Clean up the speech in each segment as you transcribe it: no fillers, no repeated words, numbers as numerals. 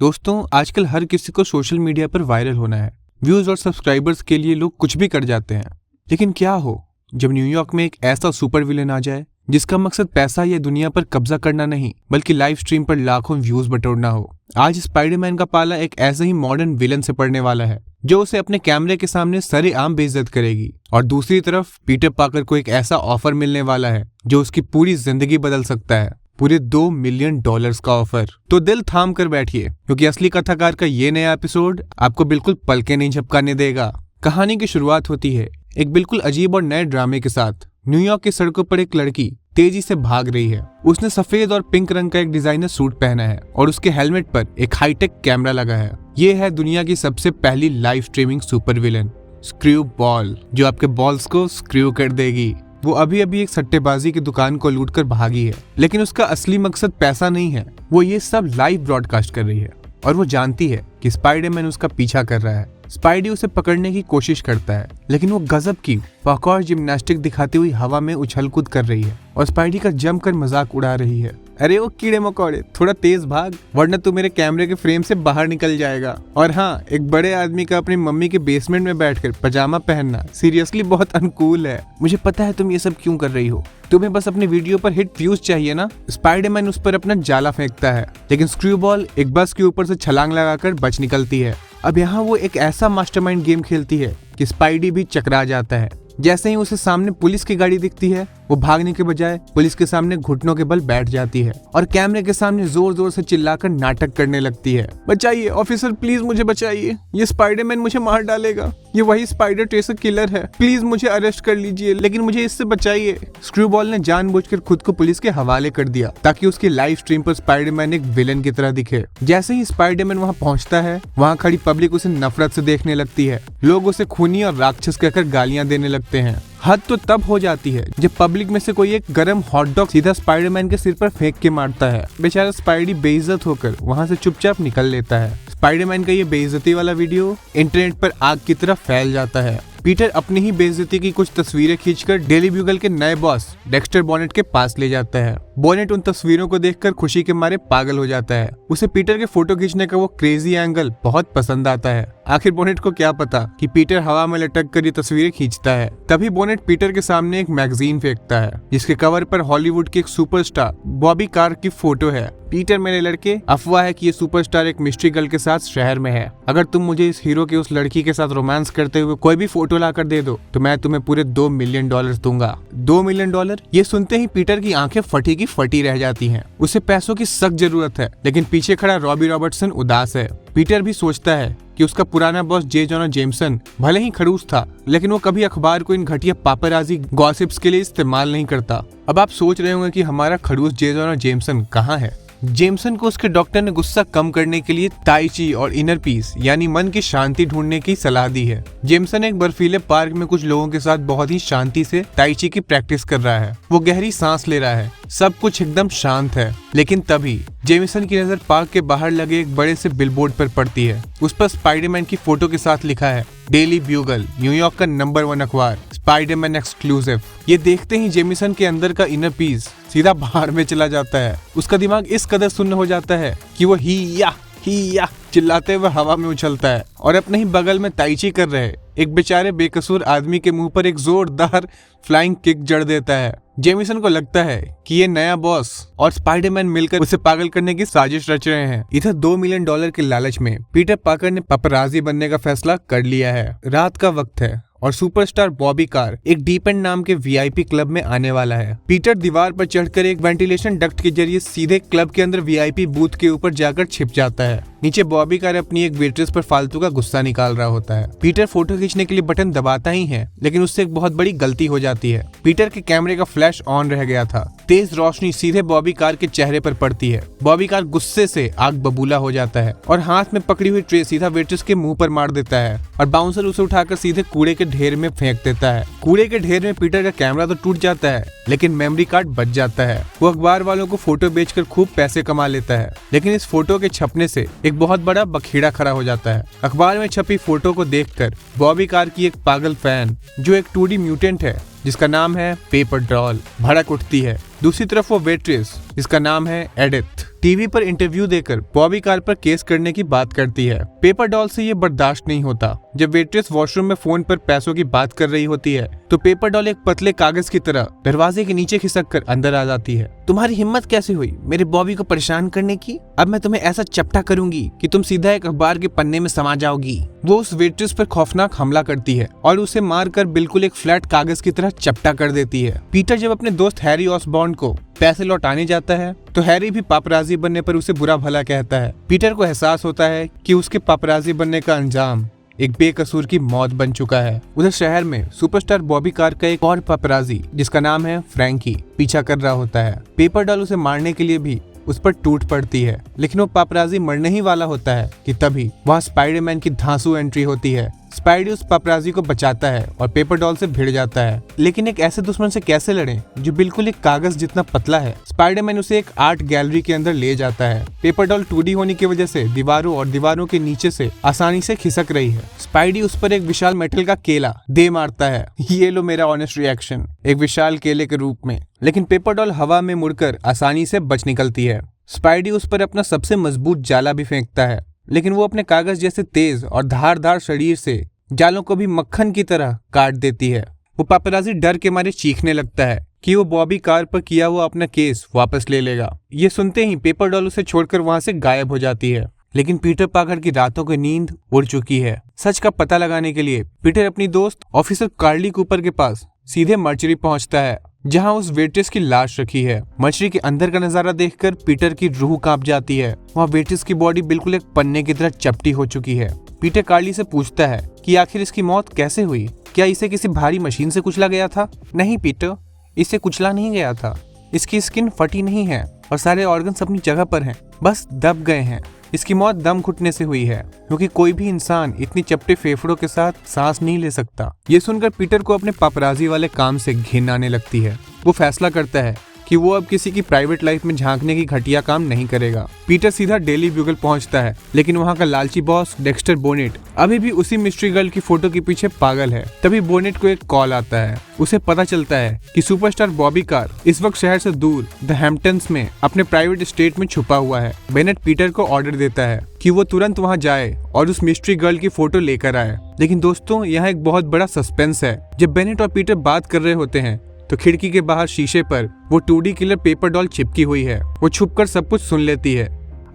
दोस्तों, आजकल हर किसी को सोशल मीडिया पर वायरल होना है। व्यूज और सब्सक्राइबर्स के लिए लोग कुछ भी कर जाते हैं। लेकिन क्या हो जब न्यूयॉर्क में एक ऐसा सुपर विलेन आ जाए जिसका मकसद पैसा या दुनिया पर कब्जा करना नहीं बल्कि लाइव स्ट्रीम पर लाखों व्यूज बटोरना हो। आज स्पाइडरमैन का पाला एक ऐसे ही मॉडर्न विलन से पड़ने वाला है जो उसे अपने कैमरे के सामने सरेआम बेइज्जत करेगी। और दूसरी तरफ पीटर पार्कर को एक ऐसा ऑफर मिलने वाला है जो उसकी पूरी जिंदगी बदल सकता है। पूरे $2 मिलियन का ऑफर। तो दिल थाम कर बैठिए क्योंकि असली कथाकार का ये नया एपिसोड आपको बिल्कुल पलके नहीं झपकाने देगा। कहानी की शुरुआत होती है एक बिल्कुल अजीब और नए ड्रामे के साथ। न्यूयॉर्क की सड़कों पर एक लड़की तेजी से भाग रही है। उसने सफेद और पिंक रंग का एक डिजाइनर सूट पहना है और उसके हेलमेट पर एक हाईटेक कैमरा लगा है। ये है दुनिया की सबसे पहली live streaming super villain screw ball, जो आपके बॉल्स को स्क्रू कर देगी। वो अभी अभी एक सट्टेबाजी की दुकान को लूटकर भागी है, लेकिन उसका असली मकसद पैसा नहीं है। वो ये सब लाइव ब्रॉडकास्ट कर रही है और वो जानती है कि स्पाइडरमैन उसका पीछा कर रहा है। स्पाइडी उसे पकड़ने की कोशिश करता है, लेकिन वो गजब की पार्कोर जिम्नास्टिक दिखाती हुई हवा में उछल कूद कर रही है और स्पाइडी का जमकर मजाक उड़ा रही है। अरे वो कीड़े मकोड़े, थोड़ा तेज भाग वरना तू मेरे कैमरे के फ्रेम से बाहर निकल जाएगा। और हाँ, एक बड़े आदमी का अपनी मम्मी के बेसमेंट में बैठकर पजामा पहनना सीरियसली बहुत अनुकूल है। मुझे पता है तुम ये सब क्यों कर रही हो, तुम्हें बस अपनी वीडियो पर हिट व्यूज चाहिए ना। स्पाइडरमैन उस पर अपना जाला फेंकता है, लेकिन स्क्रूबॉल एक बस के ऊपर से छलांग लगाकर बच निकलती है। अब यहाँ वो एक ऐसा मास्टरमाइंड गेम खेलती है कि स्पाइडी भी चकरा जाता है। जैसे ही उसे सामने पुलिस की गाड़ी दिखती है, वो भागने के बजाय पुलिस के सामने घुटनों के बल बैठ जाती है और कैमरे के सामने जोर जोर से चिल्लाकर नाटक करने लगती है। बचाइए ऑफिसर, प्लीज मुझे बचाइए, ये स्पाइडरमैन मुझे मार डालेगा, ये वही स्पाइडर ट्रेसर किलर है, प्लीज मुझे अरेस्ट कर लीजिए लेकिन मुझे इससे बचाइए। स्क्रूबॉल ने जानबूझकर खुद को पुलिस के हवाले कर दिया ताकि उसकी लाइव स्ट्रीम पर स्पाइडरमैन एक विलेन की तरह दिखे। जैसे ही स्पाइडरमैन वहाँ पहुँचता है, वहाँ खड़ी पब्लिक उसे नफरत से देखने लगती है। लोग उसे खूनी और राक्षस कहकर गालियां देने लगते हैं। हद तो तब हो जाती है जब पब्लिक में से कोई एक गरम हॉट डॉग सीधा स्पाइडरमैन के सिर पर फेंक के मारता है। बेचारा स्पाइडी बेइज्जत होकर वहां से चुपचाप निकल लेता है। स्पाइडरमैन का ये बेइज्जती वाला वीडियो इंटरनेट पर आग की तरह फैल जाता है। पीटर अपनी ही बेइज्जती की कुछ तस्वीरें खींचकर डेली ब्यूगल के नए बॉस डेक्स्टर बॉनेट के पास ले जाता है। बॉनेट उन तस्वीरों को देखकर खुशी के मारे पागल हो जाता है। उसे पीटर के फोटो खींचने का वो क्रेजी एंगल बहुत पसंद आता है। आखिर बॉनेट को क्या पता कि पीटर हवा में लटक कर ये तस्वीरें खींचता है। तभी बॉनेट पीटर के सामने एक मैगजीन फेंकता है जिसके कवर पर हॉलीवुड की एक सुपरस्टार बॉबी कार की फोटो है। पीटर मेरे लड़के, अफवाह है कि ये सुपरस्टार एक मिस्ट्री गर्ल के साथ शहर में है। अगर तुम मुझे इस हीरो के उस लड़की के साथ रोमांस करते हुए कोई भी फोटो ला कर दे दो तो मैं तुम्हें पूरे $2 मिलियन दूंगा। $2 मिलियन? ये सुनते ही पीटर की आंखें फटी की फटी रह जाती हैं। उसे पैसों की सख्त जरूरत है, लेकिन पीछे खड़ा रॉबी रॉबर्टसन उदास है। पीटर भी सोचता है कि उसका पुराना बॉस जे जोना जेमसन भले ही खड़ूस था, लेकिन वो कभी अखबार को इन घटिया पापराजी गॉसिप्स के लिए इस्तेमाल नहीं करता। अब आप सोच रहे होंगे कि हमारा खड़ूस जे जोना जेमसन कहाँ है। जेमसन को उसके डॉक्टर ने गुस्सा कम करने के लिए ताई ची और इनर पीस यानी मन की शांति ढूंढने की सलाह दी है। जेमसन एक बर्फीले पार्क में कुछ लोगों के साथ बहुत ही शांति से ताई ची की प्रैक्टिस कर रहा है। वो गहरी सांस ले रहा है, सब कुछ एकदम शांत है। लेकिन तभी जेमसन की नजर पार्क के बाहर लगे एक बड़े से बिलबोर्ड पर पड़ती है। उस पर स्पाइडरमैन की फोटो के साथ लिखा है डेली ब्यूगल, न्यूयॉर्क का नंबर 1 अखबार, स्पाइडरमैन एक्सक्लूसिव। ये देखते ही जेमिसन के अंदर का इनर पीस सीधा बाहर में चला जाता है। उसका दिमाग इस कदर सुन्न हो जाता है कि वो ही या चिल्लाते हुए हवा में उछलता है और अपने ही बगल में ताइची कर रहे एक बेचारे बेकसूर आदमी के मुंह पर एक जोरदार फ्लाइंग किक जड़ देता है। जेमिसन को लगता है कि ये नया बॉस और स्पाइडरमैन मिलकर उसे पागल करने की साजिश रच रहे हैं। इधर $2 मिलियन के लालच में पीटर पार्कर ने पपराजी बनने का फैसला कर लिया है। रात का वक्त है और सुपरस्टार बॉबी कार एक डीप एंड नाम के वीआईपी क्लब में आने वाला है। पीटर दीवार पर चढ़कर एक वेंटिलेशन डक्ट के जरिए सीधे क्लब के अंदर वीआईपी बूथ के ऊपर जाकर छिप जाता है। नीचे बॉबी कार अपनी एक वेट्रेस पर फालतू का गुस्सा निकाल रहा होता है। पीटर फोटो खींचने के लिए बटन दबाता ही है, लेकिन उससे एक बहुत बड़ी गलती हो जाती है। पीटर के कैमरे का फ्लैश ऑन रह गया था। तेज रोशनी सीधे बॉबी कार के चेहरे पर पड़ती है। बॉबी कार गुस्से से आग बबूला हो जाता है और हाथ में पकड़ी हुई ट्रे सीधा वेट्रेस के मुंह पर मार देता है और बाउंसर उसे उठाकर सीधे कूड़े के ढेर में फेंक देता है। कूड़े के ढेर में पीटर का कैमरा तो टूट जाता है, लेकिन मेमोरी कार्ड बच जाता है। वो अखबार वालों को फोटो बेचकर खूब पैसे कमा लेता है, लेकिन इस फोटो के छपने से एक बहुत बड़ा बखेड़ा खड़ा हो जाता है। अखबार में छपी फोटो को देखकर बॉबी कार की एक पागल फैन, जो एक 2D म्यूटेंट है जिसका नाम है पेपर डॉल, भड़क उठती है। दूसरी तरफ वो वेट्रेस जिसका नाम है एडिथ। टीवी पर इंटरव्यू देकर बॉबी कार पर केस करने की बात करती है। पेपर डॉल से ये बर्दाश्त नहीं होता। जब वेट्रेस वॉशरूम में फोन पर पैसों की बात कर रही होती है तो पेपर डॉल एक पतले कागज की तरह दरवाजे के नीचे खिसक कर अंदर आ जाती है। तुम्हारी हिम्मत कैसे हुई मेरे बॉबी को परेशान करने की? अब मैं तुम्हें ऐसा चपटा करूंगी कि तुम सीधा एक अखबार के पन्ने में समा जाओगी। वो उस वेट्रेस पर खौफनाक हमला करती है और उसे मारकर बिल्कुल एक फ्लैट कागज की तरह चपटा कर देती है। पीटर जब अपने दोस्त हैरी ऑसबॉर्न को पैसे लौटाने जाता है तो हैरी भी पापराजी बनने पर उसे बुरा भला कहता है। पीटर को एहसास होता है कि उसके पापराजी बनने का अंजाम एक बेकसूर की मौत बन चुका है। उधर शहर में सुपरस्टार बॉबी कार का एक और पापराजी जिसका नाम है फ्रैंकी पीछा कर रहा होता है। पेपर डॉल उसे मारने के लिए भी उस पर टूट पड़ती है, लेकिन वो पापराजी मरने ही वाला होता है कि तभी वहाँ स्पाइडरमैन की धांसू एंट्री होती है। स्पाइडी उस पापराजी को बचाता है और पेपर डॉल से भिड़ जाता है, लेकिन एक ऐसे दुश्मन से कैसे लड़े जो बिल्कुल एक कागज जितना पतला है। स्पाइडरमैन उसे एक आर्ट गैलरी के अंदर ले जाता है। पेपर डॉल 2D होने की वजह से दीवारों और दीवारों के नीचे से आसानी से खिसक रही है। स्पाइडी उस पर एक विशाल मेटल का केला दे मारता है। ये लो मेरा ऑनेस्ट रिएक्शन, एक विशाल केले के रूप में। लेकिन पेपर डॉल हवा में मुड़कर आसानी से बच निकलती है। स्पाइडी उस पर अपना सबसे मजबूत जाला भी फेंकता है, लेकिन वो अपने कागज जैसे तेज और धारदार शरीर से जालों को भी मक्खन की तरह काट देती है। वो पापराजी डर के मारे चीखने लगता है कि वो बॉबी कार पर किया हुआ अपना केस वापस ले लेगा। ये सुनते ही पेपर डॉल उसे छोड़कर वहां से गायब हो जाती है। लेकिन पीटर पार्कर की रातों की नींद उड़ चुकी है। सच का पता लगाने के लिए पीटर अपनी दोस्त ऑफिसर कार्ली कूपर के पास सीधे मर्चरी पहुंचता है, जहां उस वेट्रेस की लाश रखी है। मर्चरी के अंदर का नजारा देखकर पीटर की रूह कांप जाती है। वहाँ वेट्रेस की बॉडी बिल्कुल एक पन्ने की तरह चपटी हो चुकी है। पीटर कार्ली से पूछता है कि आखिर इसकी मौत कैसे हुई? क्या इसे किसी भारी मशीन से कुचला गया था? नहीं पीटर, इसे कुचला नहीं गया था। इसकी स्किन फटी नहीं है और सारे ऑर्गन्स अपनी जगह पर हैं, बस दब गए हैं। इसकी मौत दम घुटने से हुई है, क्योंकि कोई भी इंसान इतनी चपटे फेफड़ों के साथ सांस नहीं ले सकता। ये सुनकर पीटर को अपने पापराजी वाले काम से घिन आने लगती है। वो फैसला करता है कि वो अब किसी की प्राइवेट लाइफ में झांकने की घटिया काम नहीं करेगा। पीटर सीधा डेली ब्यूगल पहुंचता है, लेकिन वहां का लालची बॉस डेक्स्टर बोनेट अभी भी उसी मिस्ट्री गर्ल की फोटो के पीछे पागल है। तभी बोनेट को एक कॉल आता है। उसे पता चलता है कि सुपरस्टार बॉबी कार इस वक्त शहर से दूर द हैम्पटन्स में अपने प्राइवेट एस्टेट में छुपा हुआ है। बेनेट पीटर को ऑर्डर देता है कि वो तुरंत वहां जाए और उस मिस्ट्री गर्ल की फोटो लेकर आए। लेकिन दोस्तों, यहाँ एक बहुत बड़ा सस्पेंस है। जब बेनेट और पीटर बात कर रहे होते हैं तो खिड़की के बाहर शीशे पर वो 2D किलर पेपर डॉल चिपकी हुई है। वो छुपकर सब कुछ सुन लेती है।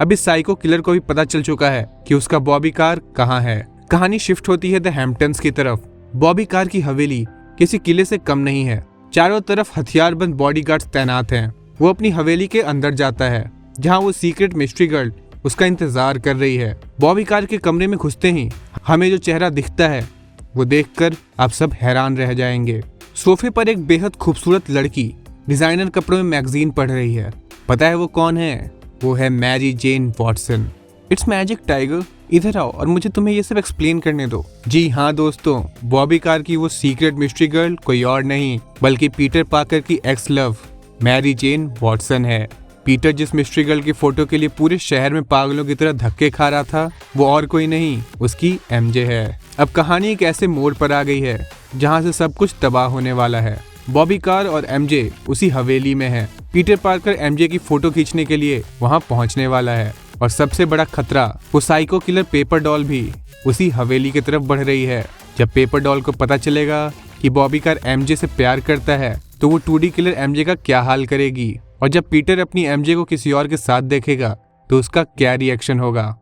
अब इस साइको किलर को भी पता चल चुका है कि उसका बॉबी कार कहाँ है। कहानी शिफ्ट होती है द हैम्पटन्स की तरफ। बॉबी कार की हवेली किसी किले से कम नहीं है। चारों तरफ हथियारबंद बॉडीगार्ड्स तैनात हैं। वो अपनी हवेली के अंदर जाता है, जहाँ वो सीक्रेट मिस्ट्री गर्ल उसका इंतजार कर रही है। बॉबी कार के कमरे में घुसते ही हमें जो चेहरा दिखता है वो देखकर आप सब हैरान रह जाएंगे। सोफे पर एक बेहद खूबसूरत लड़की डिजाइनर कपड़ों में मैगजीन पढ़ रही है। पता है वो कौन है? वो है Mary Jane Watson. It's magic tiger, इधर आओ और मुझे तुम्हें ये सब एक्सप्लेन करने दो। जी हाँ दोस्तों, बॉबी कार की वो सीक्रेट मिस्ट्री गर्ल कोई और नहीं बल्कि पीटर पार्कर की ex love Mary Jane Watson है। पीटर जिस मिस्ट्री गर्ल की फोटो के लिए पूरे शहर में पागलों की तरह धक्के खा रहा था, वो और कोई नहीं, उसकी एमजे है। अब कहानी एक ऐसे मोड़ पर आ गई है जहां से सब कुछ तबाह होने वाला है। बॉबी कार और एमजे उसी हवेली में है। पीटर पार्कर एमजे की फोटो खींचने के लिए वहां पहुंचने वाला है और सबसे बड़ा खतरा वो साइको किलर पेपर डॉल भी उसी हवेली की तरफ बढ़ रही है। जब पेपर डॉल को पता चलेगा कि बॉबी कार एमजे से प्यार करता है तो वो 2D किलर एमजे का क्या हाल करेगी, और जब पीटर अपनी एमजे को किसी और के साथ देखेगा तो उसका क्या रिएक्शन होगा।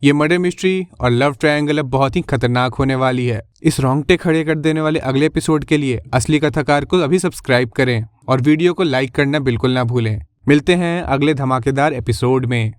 ये मर्डर मिस्ट्री और लव ट्रायंगल अब बहुत ही खतरनाक होने वाली है। इस रोंगटे खड़े कर देने वाले अगले एपिसोड के लिए असली कथाकार को अभी सब्सक्राइब करें और वीडियो को लाइक करना बिल्कुल ना भूलें। मिलते हैं अगले धमाकेदार एपिसोड में।